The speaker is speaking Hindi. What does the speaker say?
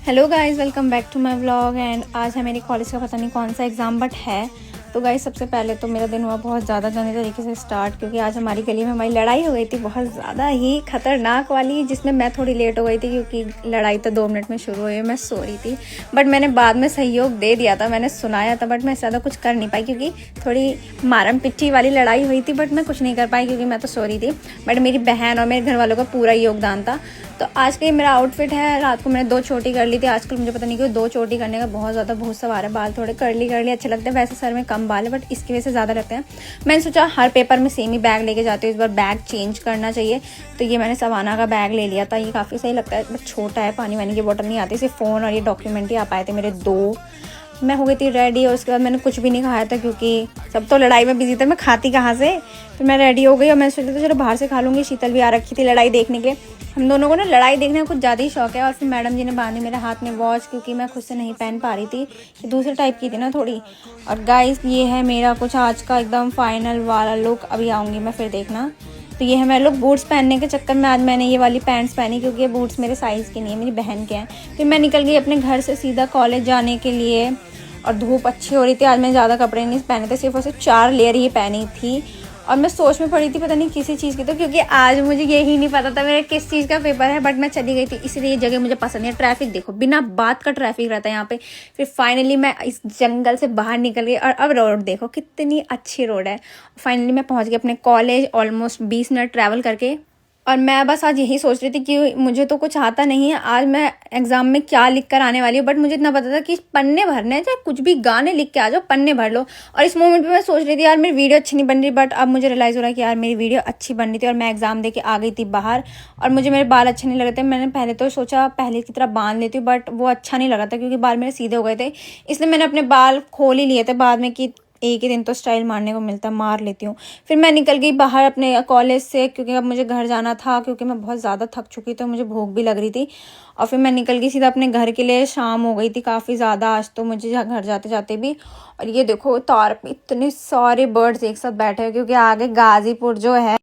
Hello guys, welcome back to my vlog. And आज है मेरी कॉलेज का पता नहीं कौन सा एग्ज़ाम बट है। तो गाइस सबसे पहले तो मेरा दिन हुआ बहुत ज़्यादा गंदे तरीके से स्टार्ट, क्योंकि आज हमारी गली में हमारी लड़ाई हो गई थी, बहुत ज़्यादा ही खतरनाक वाली, जिसमें मैं थोड़ी लेट हो गई थी क्योंकि लड़ाई तो 2 मिनट में शुरू हुई, मैं सो रही थी। बट मैंने बाद में सहयोग दे दिया था, मैंने सुनाया था, बट मैं ज़्यादा कुछ कर नहीं पाई क्योंकि थोड़ी मारम पिट्ठी वाली लड़ाई हुई थी। बट मैं कुछ नहीं कर पाई क्योंकि मैं तो सो रही थी। बट मेरी बहन और मेरे घर वालों का पूरा योगदान था। तो आज का ये मेरा आउटफिट है। रात को मैंने 2 चोटी कर ली थी। आजकल मुझे पता नहीं क्यों 2 चोटी करने का बहुत ज़्यादा भूत सवार है। बाल थोड़े कर्ली अच्छे लगते हैं, वैसे सर में कम बाल है बट इसकी वजह से ज़्यादा रहते हैं। मैंने सोचा हर पेपर में सेम ही बैग लेके जाती हूँ, इस बार बैग चेंज करना चाहिए। तो ये मैंने सवाना का बैग ले लिया था। ये काफ़ी सही लगता है बट छोटा है, पानी वानी की बोतल नहीं आती, सिर्फ फ़ोन और ये डॉक्यूमेंट ही आ पाए थे मेरे 2। मैं हो गई थी रेडी और उसके बाद मैंने कुछ भी नहीं खाया था क्योंकि सब तो लड़ाई में बिजी थे, मैं खाती कहाँ से। फिर मैं रेडी हो गई और मैं सोचा था चलो बाहर से खा लूँगी। शीतल भी आ रखी थी लड़ाई देखने के लिए। हम दोनों को ना लड़ाई देखने का कुछ ज़्यादा ही शौक है। और फिर मैडम जी ने बांधी मेरे हाथ में वॉच, क्योंकि मैं खुद से नहीं पहन पा रही थी, ये दूसरे टाइप की थी ना थोड़ी। और गाइस ये है मेरा कुछ आज का एकदम फाइनल वाला लुक। अभी आऊँगी मैं, फिर देखना। तो ये है मेरे लोग बूट्स पहनने के चक्कर में आज मैंने ये वाली पैंट्स पहनी, क्योंकि ये बूट्स मेरे साइज़ के नहीं है, मेरी बहन के हैं। फिर मैं निकल गई अपने घर से सीधा कॉलेज जाने के लिए। और धूप अच्छी हो रही थी। आज मैंने ज़्यादा कपड़े नहीं पहने थे, सिर्फ और सिर्फ 4 लेयर ही पहनी थी। और मैं सोच में पड़ी थी पता नहीं किसी चीज़ की, तो क्योंकि आज मुझे यही नहीं पता था मेरा किस चीज़ का पेपर है। बट मैं चली गई थी, इसलिए ये जगह मुझे पसंद है। ट्रैफिक देखो, बिना बात का ट्रैफिक रहता है यहाँ पे। फिर फाइनली मैं इस जंगल से बाहर निकल गई और अब रोड देखो कितनी अच्छी रोड है। फाइनली मैं पहुँच गई अपने कॉलेज, ऑलमोस्ट 20 मिनट ट्रैवल करके। और मैं बस आज यही सोच रही थी कि मुझे तो कुछ आता नहीं है, आज मैं एग्ज़ाम में क्या लिख कर आने वाली हूँ। बट मुझे इतना पता था कि पन्ने भरने हैं, चाहे कुछ भी गाने लिख के आ जाओ, पन्ने भर लो। और इस मोमेंट पे मैं सोच रही थी यार मेरी वीडियो अच्छी नहीं बन रही, बट अब मुझे रियलाइज़ हो रहा है कि यार मेरी वीडियो अच्छी बन रही थी। और मैं एग्ज़ाम दे के आ गई थी बाहर और मुझे मेरे बाल अच्छे नहीं लग रहे थे। मैंने पहले तो सोचा पहले की तरह बांध लेती हूँ, बट वो अच्छा नहीं लगा था क्योंकि बाल मेरे सीधे हो गए थे। इसलिए मैंने अपने बाल खोल ही लिए थे बाद में कि एक ही दिन तो स्टाइल मारने को मिलता है, मार लेती हूँ। फिर मैं निकल गई बाहर अपने कॉलेज से, क्योंकि अब मुझे घर जाना था, क्योंकि मैं बहुत ज़्यादा थक चुकी थी, मुझे भूख भी लग रही थी। और फिर मैं निकल गई सीधा अपने घर के लिए। शाम हो गई थी काफ़ी ज़्यादा आज तो मुझे घर जाते जाते भी। और ये देखो तार पे इतने सारे बर्ड्स एक साथ बैठे हैं, क्योंकि आगे गाज़ीपुर जो है